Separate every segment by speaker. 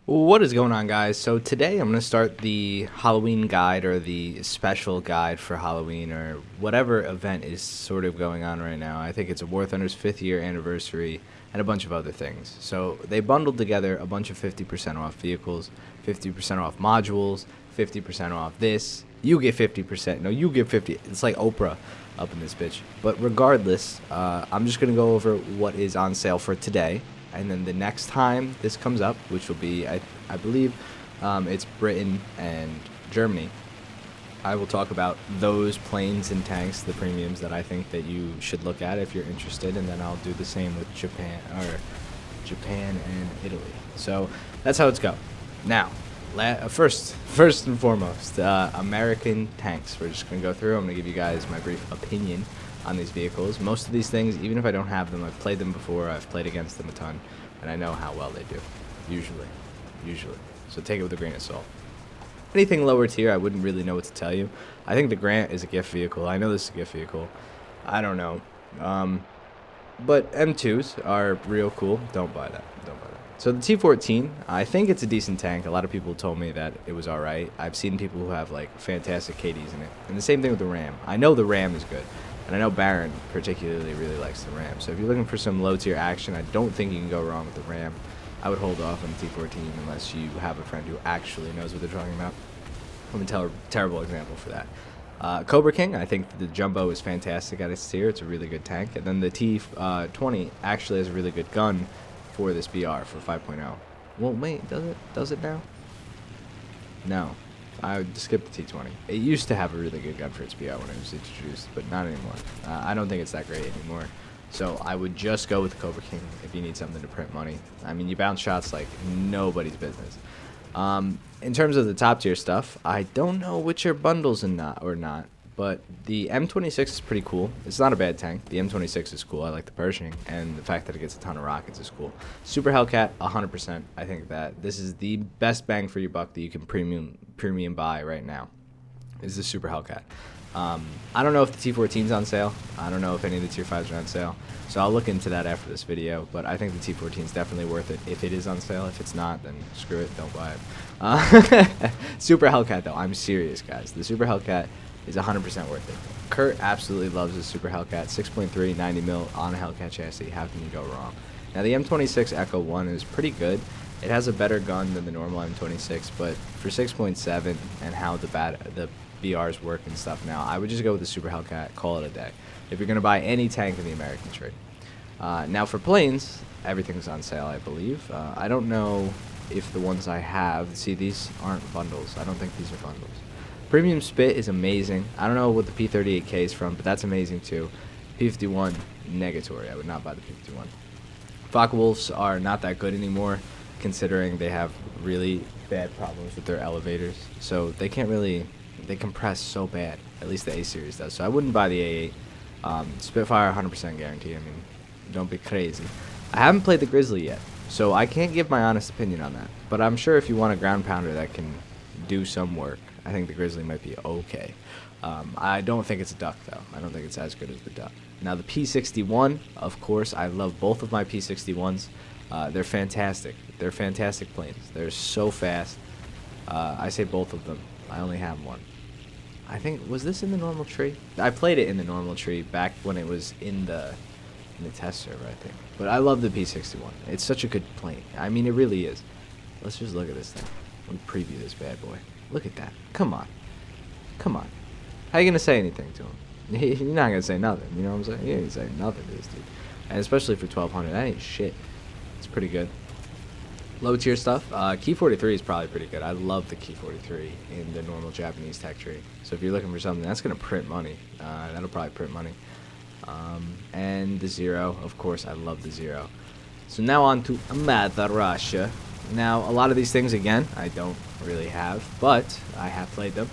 Speaker 1: What is going on, guys? So today I'm going to start the Halloween guide, or the special guide for Halloween, or whatever event is sort of going on right now. I think it's a War Thunder's 5th year anniversary and a bunch of other things. So they bundled together a bunch of 50% off vehicles, 50% off modules, 50% off this. You get 50%. No, you get 50. It's like Oprah up in this bitch. But regardless, I'm just going to go over what is on sale for today. And then the next time this comes up, which will be, I believe, it's Britain and Germany, I will talk about those planes and tanks, the premiums that I think that you should look at if you're interested, and then I'll do the same with Japan and Italy. So that's how it's go. Now, first and foremost, American tanks. We're just gonna go through. I'm gonna give you guys my brief opinion on these vehicles. Most of these things, even if I don't have them, I've played them before, I've played against them a ton, and I know how well they do, usually. So take it with a grain of salt. Anything lower tier, I wouldn't really know what to tell you. I think the Grant is a gift vehicle. I know this is a gift vehicle. I don't know. But M2s are real cool. Don't buy that. Don't buy that. So the T14, I think it's a decent tank. A lot of people told me that it was alright. I've seen people who have like fantastic KDs in it. And the same thing with the Ram. I know the Ram is good. And I know Baron particularly really likes the Ram. So if you're looking for some low tier action, I don't think you can go wrong with the Ram. I would hold off on the T14 unless you have a friend who actually knows what they're talking about. I'm a terrible example for that. Cobra King, I think the Jumbo is fantastic at its tier. It's a really good tank. And then the T20 actually has a really good gun for this BR for 5.0. Well, wait, does it? Does it now? No. I would skip the T20. It used to have a really good gun for its BR when it was introduced, but not anymore. I don't think it's that great anymore. So I would just go with the Cobra King if you need something to print money. I mean, you bounce shots like nobody's business. In terms of the top tier stuff, I don't know which are bundles and not, but the M26 is pretty cool. It's not a bad tank. The M26 is cool. I like the Pershing, and the fact that it gets a ton of rockets is cool. Super Hellcat, 100%. I think that this is the best bang for your buck that you can premium buy right now. Is the Super Hellcat. I don't know if the T14's on sale. I don't know if any of the Tier 5s are on sale. So I'll look into that after this video. But I think the T14 is definitely worth it if it is on sale. If it's not, then screw it. Don't buy it. Super Hellcat, though. I'm serious, guys. The Super Hellcat is 100% worth it. Kurt absolutely loves the Super Hellcat. 6.3, 90 mil on a Hellcat chassis. How can you go wrong? Now, the M26 Echo 1 is pretty good. It has a better gun than the normal M26, but for 6.7 and how the BRs work and stuff now, I would just go with the Super Hellcat, call it a day, if you're going to buy any tank in the American trade. Now for planes, everything's on sale, I believe. I don't know if the ones I have, see, these aren't bundles. I don't think these are bundles. Premium Spit is amazing. I don't know what the P38K is from, but that's amazing too. P51, negatory. I would not buy the P51. Focke-Wulfs are not that good anymore, considering they have really bad problems with their elevators. So they can't really... They compress so bad. At least the A series does. So I wouldn't buy the A8. Spitfire 100% guarantee. I mean, don't be crazy. I haven't played the Grizzly yet, so I can't give my honest opinion on that. But I'm sure if you want a ground pounder that can do some work, I think the Grizzly might be okay. I don't think it's a Duck, though. I don't think it's as good as the Duck. Now, the P61, of course, I love both of my P61s. They're fantastic. They're fantastic planes. They're so fast. I say both of them. I only have one. I think, was this in the normal tree? I played it in the normal tree back when it was in the test server, I think. But I love the P61. It's such a good plane. I mean, it really is. Let's just look at this thing. Let me preview this bad boy. Look at that. Come on. Come on. How you going to say anything to him? You're not going to say nothing. You know what I'm saying? You ain't say nothing to this dude. And especially for 1200. That ain't shit. It's pretty good. Low tier stuff. Key 43 is probably pretty good. I love the Key 43 in the normal Japanese tech tree. So if you're looking for something that's going to print money, that'll probably print money. And the Zero, of course, I love the Zero. So now on to Mother Russia. Now, a lot of these things, again, I don't really have, but I have played them.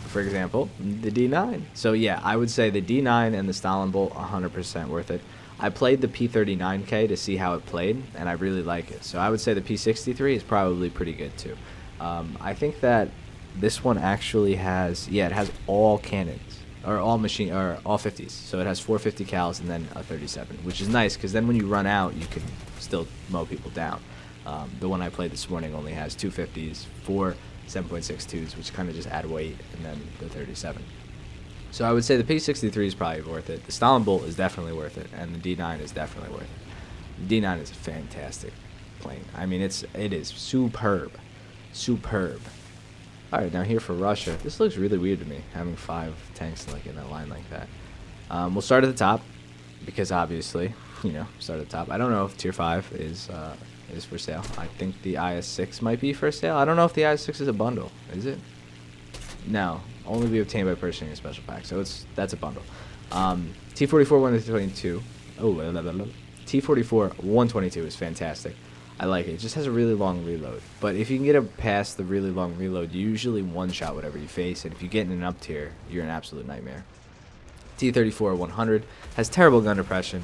Speaker 1: For example, the D9. So yeah, I would say the D9 and the Stalin Bolt, 100% worth it. I played the P39K to see how it played, and I really like it. So I would say the P63 is probably pretty good too. I think that this one actually has, yeah, it has all cannons, or all 50s. So it has 450 cals and then a 37, which is nice because then when you run out, you can still mow people down. The one I played this morning only has 250s, 4 7.62s, which kind of just add weight, and then the 37. So I would say the P63 is probably worth it. The Stalin Bolt is definitely worth it, and the D9 is definitely worth it. The D9 is a fantastic plane. I mean, it is superb. Superb. Alright, now here for Russia. This looks really weird to me, having 5 tanks like in a line like that. We'll start at the top, because obviously, start at the top. I don't know if Tier 5 is for sale. I think the IS-6 might be for sale. I don't know if the IS-6 is a bundle. Is it? No. Only be obtained by purchasing a special pack. So that's a bundle. T-44 122. Oh, T-44 122 is fantastic. I like it. It just has a really long reload. But if you can get it past the really long reload, you usually one-shot whatever you face. And if you get in an up tier, you're an absolute nightmare. T-34 100 has terrible gun depression,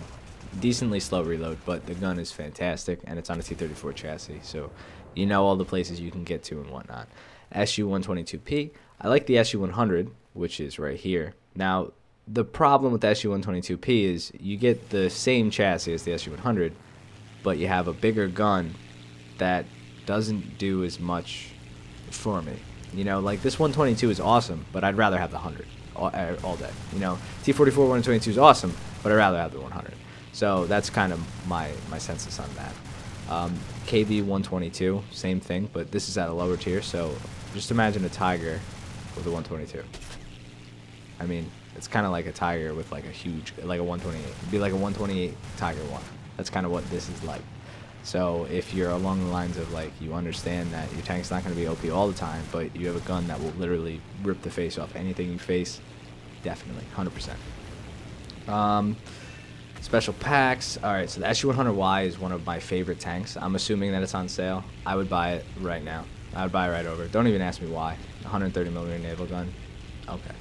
Speaker 1: decently slow reload, but the gun is fantastic, and it's on a T-34 chassis, so you know all the places you can get to and whatnot. SU-122P, I like the SU-100, which is right here. Now, the problem with the SU-122P is you get the same chassis as the SU-100, but you have a bigger gun that doesn't do as much for me. Like this 122 is awesome, but I'd rather have the 100 all day. T-44 122 is awesome, but I'd rather have the 100. So that's kind of my census on that. KV 122, same thing, but this is at a lower tier. So just imagine a Tiger with a 122. I mean, it's kind of like a Tiger with like a 128. It'd be like a 128 Tiger 1. That's kind of what this is like. So if you're along the lines of like you understand that your tank's not going to be OP all the time, but you have a gun that will literally rip the face off anything you face, definitely 100%. Special packs. Alright, so the SU-100Y is one of my favorite tanks. I'm assuming that it's on sale. I would buy it right now. I would buy it right over. Don't even ask me why. 130mm naval gun. Okay.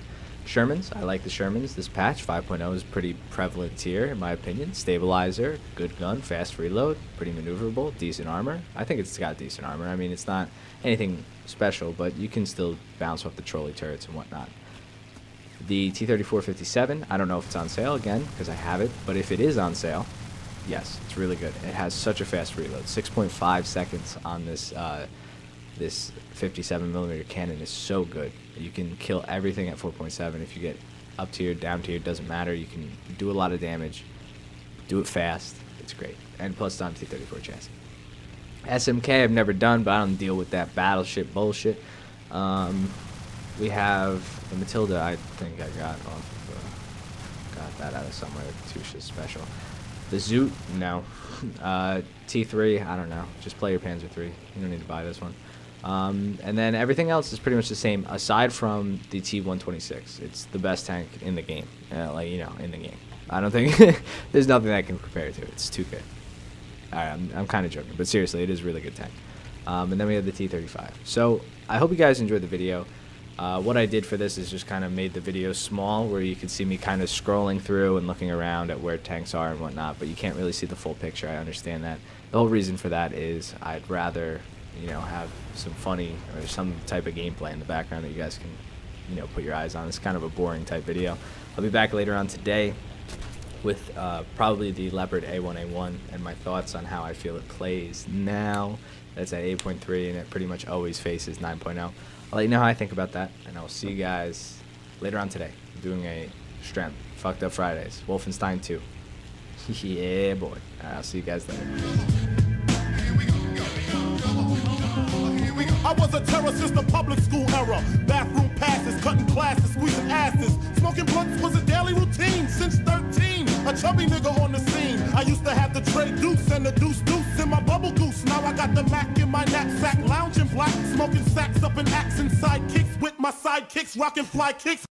Speaker 1: Shermans. I like the Shermans. This patch, 5.0, is pretty prevalent tier, in my opinion. Stabilizer, good gun, fast reload, pretty maneuverable, decent armor. I think it's got decent armor. I mean, it's not anything special, but you can still bounce off the trolley turrets and whatnot. The T-34-57, I don't know if it's on sale again, because I have it, but if it is on sale, yes, it's really good. It has such a fast reload. 6.5 seconds on this this 57mm cannon is so good. You can kill everything at 4.7. If you get up tier, down tier, doesn't matter. You can do a lot of damage, do it fast. It's great. And plus it's on T-34 chassis. SMK I've never done, but I don't deal with that battleship bullshit. We have the Matilda. I think I got off got that out of somewhere. Tusha's special. The Zoot, no. T3, I don't know. Just play your Panzer 3. You don't need to buy this one. And then everything else is pretty much the same, aside from the T-126. It's the best tank in the game. In the game. I don't think there's nothing that can compare to it. It's too good. Alright, I'm kind of joking, but seriously, it is a really good tank. And then we have the T-35. So I hope you guys enjoyed the video. What I did for this is just kind of made the video small, where you could see me kind of scrolling through and looking around at where tanks are and whatnot, but you can't really see the full picture. I understand that. The whole reason for that is I'd rather, have some funny or some type of gameplay in the background that you guys can, put your eyes on. It's kind of a boring type video. I'll be back later on today with probably the Leopard A1A1 and my thoughts on how I feel it plays now. That's at 8.3 and it pretty much always faces 9.0. I'll let you know how I think about that, and I'll see you guys later on today. I'm doing a Strem, Fucked Up Fridays, Wolfenstein 2. Yeah, boy. I'll see you guys there.
Speaker 2: I was a terror since the public school era. Bathroom passes, cutting classes, squeezing asses. Smoking blunts was a daily routine since 13. A chubby nigga on the scene. I used to have the tray deuce and the deuce in my bubble goose. Now I got the Mac in my knapsack, lounging black, smoking sacks up in axe and sidekicks with my sidekicks, rocking fly kicks.